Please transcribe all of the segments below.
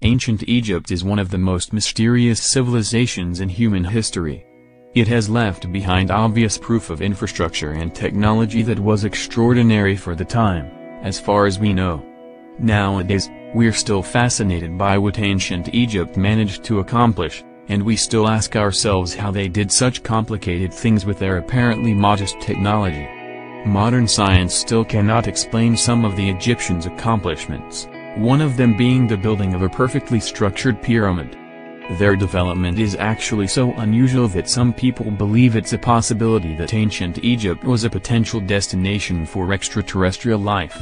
Ancient Egypt is one of the most mysterious civilizations in human history. It has left behind obvious proof of infrastructure and technology that was extraordinary for the time, as far as we know. Nowadays, we're still fascinated by what ancient Egypt managed to accomplish, and we still ask ourselves how they did such complicated things with their apparently modest technology. Modern science still cannot explain some of the Egyptians' accomplishments, one of them being the building of a perfectly structured pyramid. Their development is actually so unusual that some people believe it's a possibility that ancient Egypt was a potential destination for extraterrestrial life.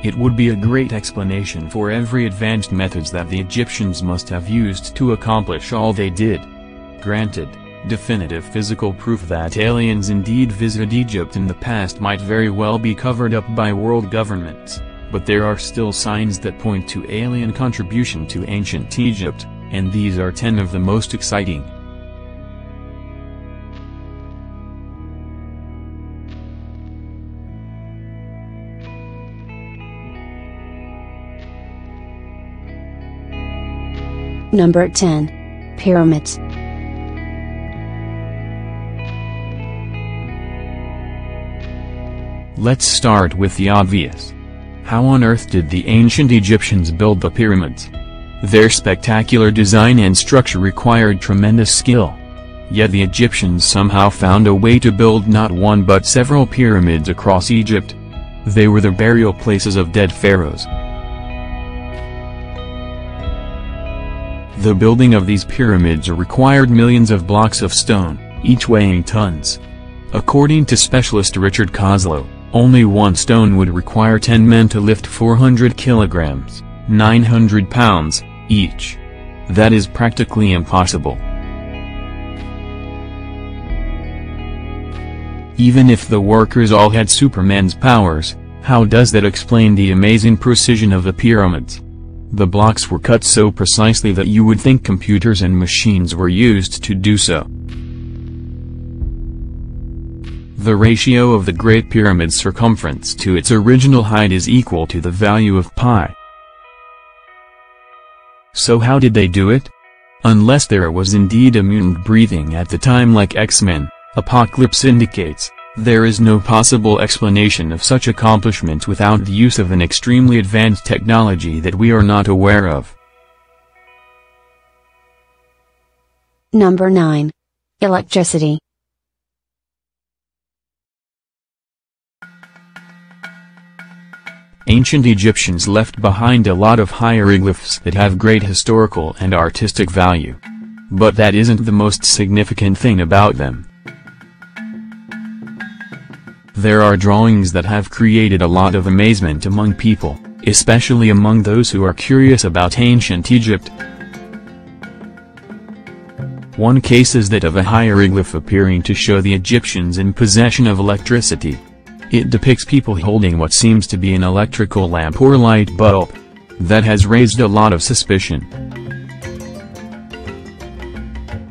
It would be a great explanation for every advanced methods that the Egyptians must have used to accomplish all they did. Granted, definitive physical proof that aliens indeed visited Egypt in the past might very well be covered up by world governments, but there are still signs that point to alien contribution to ancient Egypt, and these are 10 of the most exciting. Number 10. Pyramids. Let's start with the obvious. How on earth did the ancient Egyptians build the pyramids? Their spectacular design and structure required tremendous skill. Yet the Egyptians somehow found a way to build not one but several pyramids across Egypt. They were the burial places of dead pharaohs. The building of these pyramids required millions of blocks of stone, each weighing tons. According to specialist Richard Kozlow, only one stone would require 10 men to lift 400 kilograms, 900 pounds, each. That is practically impossible. Even if the workers all had Superman's powers, how does that explain the amazing precision of the pyramids? The blocks were cut so precisely that you would think computers and machines were used to do so. The ratio of the Great Pyramid's circumference to its original height is equal to the value of pi. So how did they do it? Unless there was indeed a mutant breathing at the time like X-Men, Apocalypse indicates, there is no possible explanation of such accomplishment without the use of an extremely advanced technology that we are not aware of. Number 9. Electricity. Ancient Egyptians left behind a lot of hieroglyphs that have great historical and artistic value. But that isn't the most significant thing about them. There are drawings that have created a lot of amazement among people, especially among those who are curious about ancient Egypt. One case is that of a hieroglyph appearing to show the Egyptians in possession of electricity. It depicts people holding what seems to be an electrical lamp or light bulb. That has raised a lot of suspicion.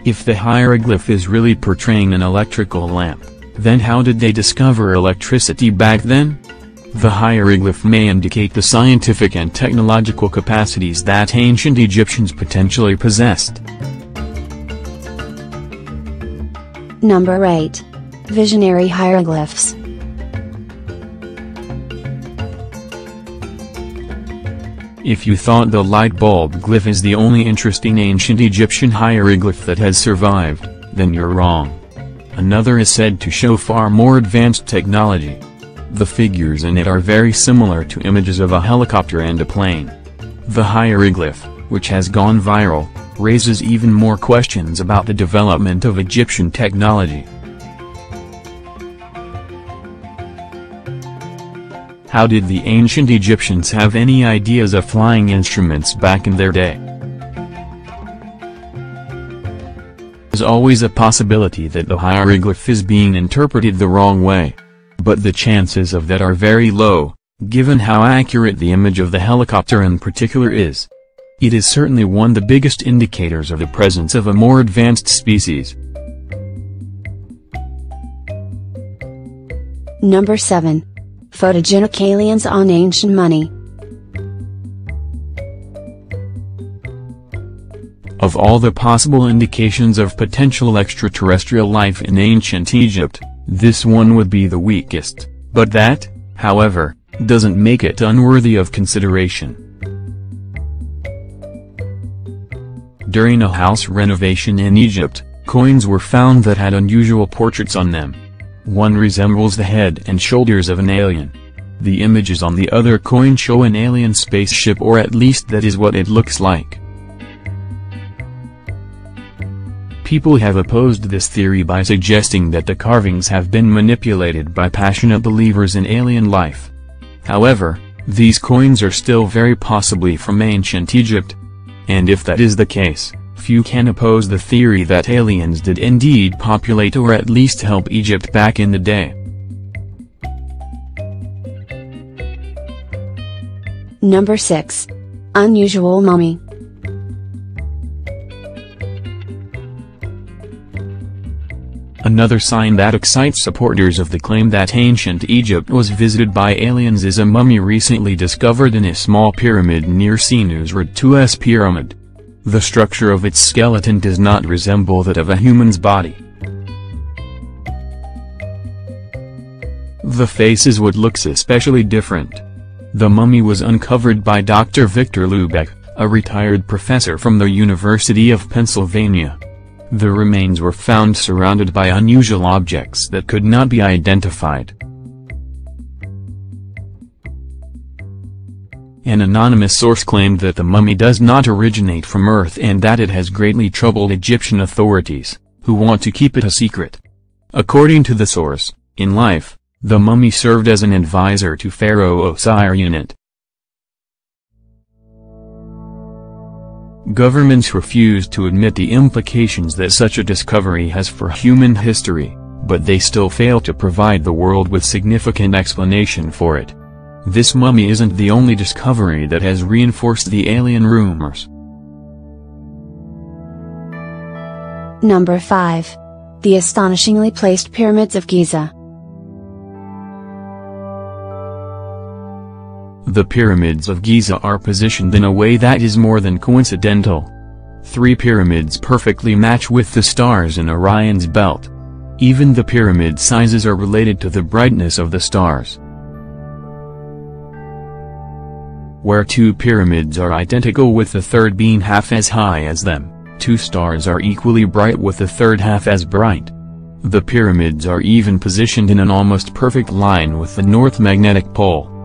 If the hieroglyph is really portraying an electrical lamp, then how did they discover electricity back then? The hieroglyph may indicate the scientific and technological capacities that ancient Egyptians potentially possessed. Number 8. Visionary hieroglyphs. If you thought the light bulb glyph is the only interesting ancient Egyptian hieroglyph that has survived, then you're wrong. Another is said to show far more advanced technology. The figures in it are very similar to images of a helicopter and a plane. The hieroglyph, which has gone viral, raises even more questions about the development of Egyptian technology. How did the ancient Egyptians have any ideas of flying instruments back in their day? There's always a possibility that the hieroglyph is being interpreted the wrong way. But the chances of that are very low, given how accurate the image of the helicopter in particular is. It is certainly one of the biggest indicators of the presence of a more advanced species. Number 7. Photogenic aliens on ancient money. Of all the possible indications of potential extraterrestrial life in ancient Egypt, this one would be the weakest, but that, however, doesn't make it unworthy of consideration. During a house renovation in Egypt, coins were found that had unusual portraits on them. One resembles the head and shoulders of an alien. The images on the other coin show an alien spaceship, or at least that is what it looks like. People have opposed this theory by suggesting that the carvings have been manipulated by passionate believers in alien life. However, these coins are still very possibly from ancient Egypt. And if that is the case, few can oppose the theory that aliens did indeed populate or at least help Egypt back in the day. Number 6. Unusual mummy. Another sign that excites supporters of the claim that ancient Egypt was visited by aliens is a mummy recently discovered in a small pyramid near Sinu's Road 2's pyramid. The structure of its skeleton does not resemble that of a human's body. The face is what looks especially different. The mummy was uncovered by Dr. Victor Lubeck, a retired professor from the University of Pennsylvania. The remains were found surrounded by unusual objects that could not be identified. An anonymous source claimed that the mummy does not originate from Earth and that it has greatly troubled Egyptian authorities, who want to keep it a secret. According to the source, in life, the mummy served as an advisor to Pharaoh Osirianit. Governments refuse to admit the implications that such a discovery has for human history, but they still fail to provide the world with significant explanation for it. This mummy isn't the only discovery that has reinforced the alien rumors. Number 5. The astonishingly placed pyramids of Giza. The pyramids of Giza are positioned in a way that is more than coincidental. 3 pyramids perfectly match with the stars in Orion's belt. Even the pyramid sizes are related to the brightness of the stars. Where 2 pyramids are identical with the third being half as high as them, 2 stars are equally bright with the third half as bright. The pyramids are even positioned in an almost perfect line with the North Magnetic Pole.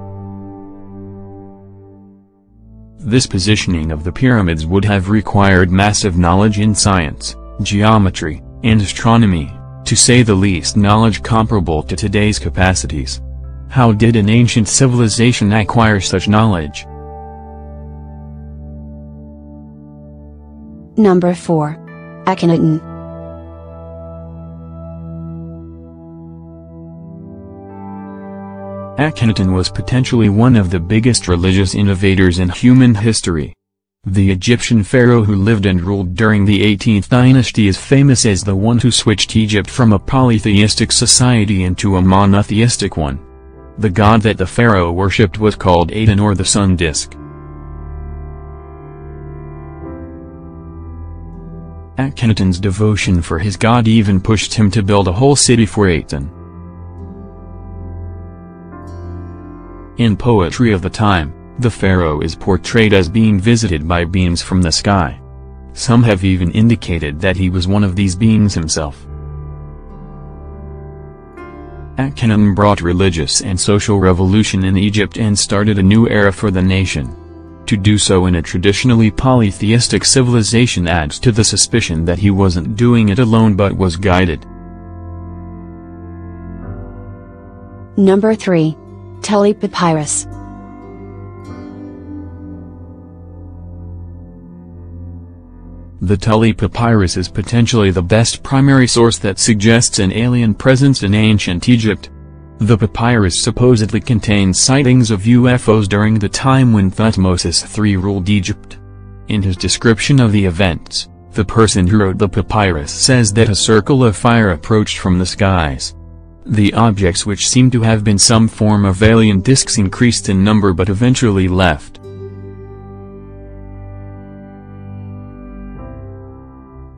This positioning of the pyramids would have required massive knowledge in science, geometry, and astronomy, to say the least knowledge comparable to today's capacities. How did an ancient civilization acquire such knowledge? Number 4. Akhenaten. Akhenaten was potentially one of the biggest religious innovators in human history. The Egyptian pharaoh who lived and ruled during the 18th dynasty is famous as the one who switched Egypt from a polytheistic society into a monotheistic one. The god that the pharaoh worshipped was called Aten, or the sun disk. Akhenaten's devotion for his god even pushed him to build a whole city for Aten. In poetry of the time, the pharaoh is portrayed as being visited by beings from the sky. Some have even indicated that he was one of these beings himself. Akhenaten brought religious and social revolution in Egypt and started a new era for the nation. To do so in a traditionally polytheistic civilization adds to the suspicion that he wasn't doing it alone but was guided. Number 3. Telley Papyrus. The Telley Papyrus is potentially the best primary source that suggests an alien presence in ancient Egypt. The papyrus supposedly contains sightings of UFOs during the time when Thutmose III ruled Egypt. In his description of the events, the person who wrote the papyrus says that a circle of fire approached from the skies. The objects, which seem to have been some form of alien discs, increased in number but eventually left.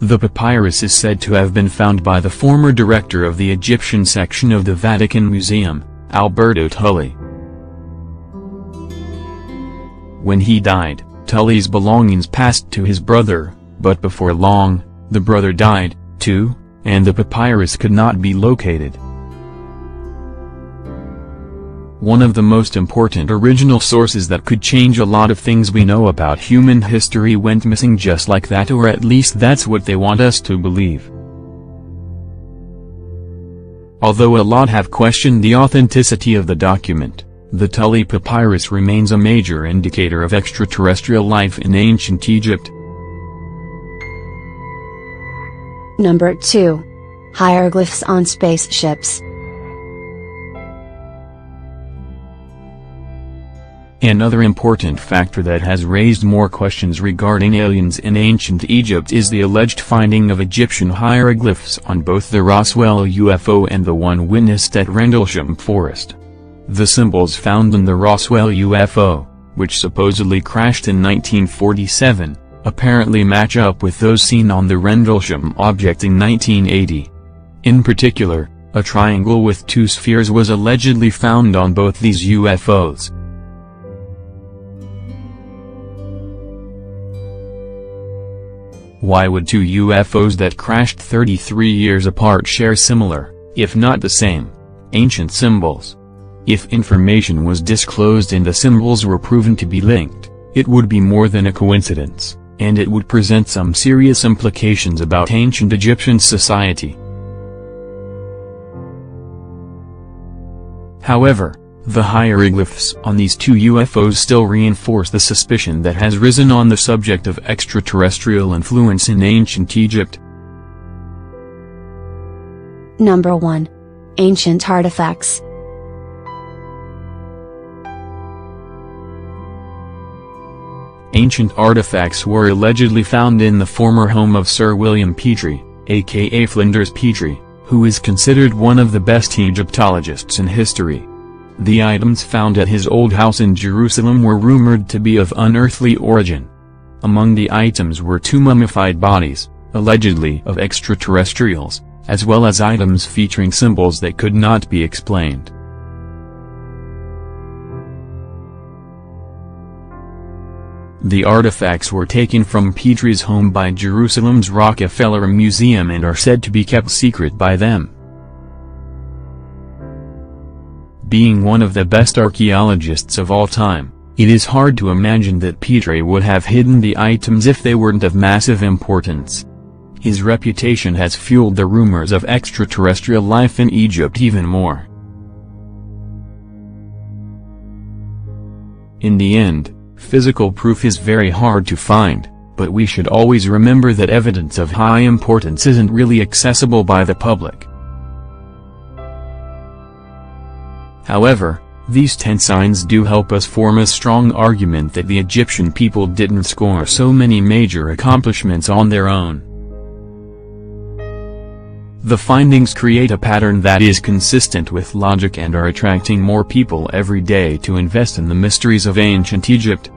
The papyrus is said to have been found by the former director of the Egyptian section of the Vatican Museum, Alberto Tully. When he died, Tully's belongings passed to his brother, but before long, the brother died, too, and the papyrus could not be located. One of the most important original sources that could change a lot of things we know about human history went missing just like that, or at least that's what they want us to believe. Although a lot have questioned the authenticity of the document, the Tully Papyrus remains a major indicator of extraterrestrial life in ancient Egypt. Number 2. Hieroglyphs on spaceships. Another important factor that has raised more questions regarding aliens in ancient Egypt is the alleged finding of Egyptian hieroglyphs on both the Roswell UFO and the one witnessed at Rendlesham Forest. The symbols found in the Roswell UFO, which supposedly crashed in 1947, apparently match up with those seen on the Rendlesham object in 1980. In particular, a triangle with two spheres was allegedly found on both these UFOs. Why would two UFOs that crashed 33 years apart share similar, if not the same, ancient symbols? If information was disclosed and the symbols were proven to be linked, it would be more than a coincidence, and it would present some serious implications about ancient Egyptian society. However, the hieroglyphs on these two UFOs still reinforce the suspicion that has risen on the subject of extraterrestrial influence in ancient Egypt. Number 1. Ancient artifacts. Ancient artifacts were allegedly found in the former home of Sir William Petrie, aka Flinders Petrie, who is considered one of the best Egyptologists in history. The items found at his old house in Jerusalem were rumored to be of unearthly origin. Among the items were two mummified bodies, allegedly of extraterrestrials, as well as items featuring symbols that could not be explained. The artifacts were taken from Petrie's home by Jerusalem's Rockefeller Museum and are said to be kept secret by them. Being one of the best archaeologists of all time, it is hard to imagine that Petrie would have hidden the items if they weren't of massive importance. His reputation has fueled the rumors of extraterrestrial life in Egypt even more. In the end, physical proof is very hard to find, but we should always remember that evidence of high importance isn't really accessible by the public. However, these 10 signs do help us form a strong argument that the Egyptian people didn't score so many major accomplishments on their own. The findings create a pattern that is consistent with logic and are attracting more people every day to invest in the mysteries of ancient Egypt.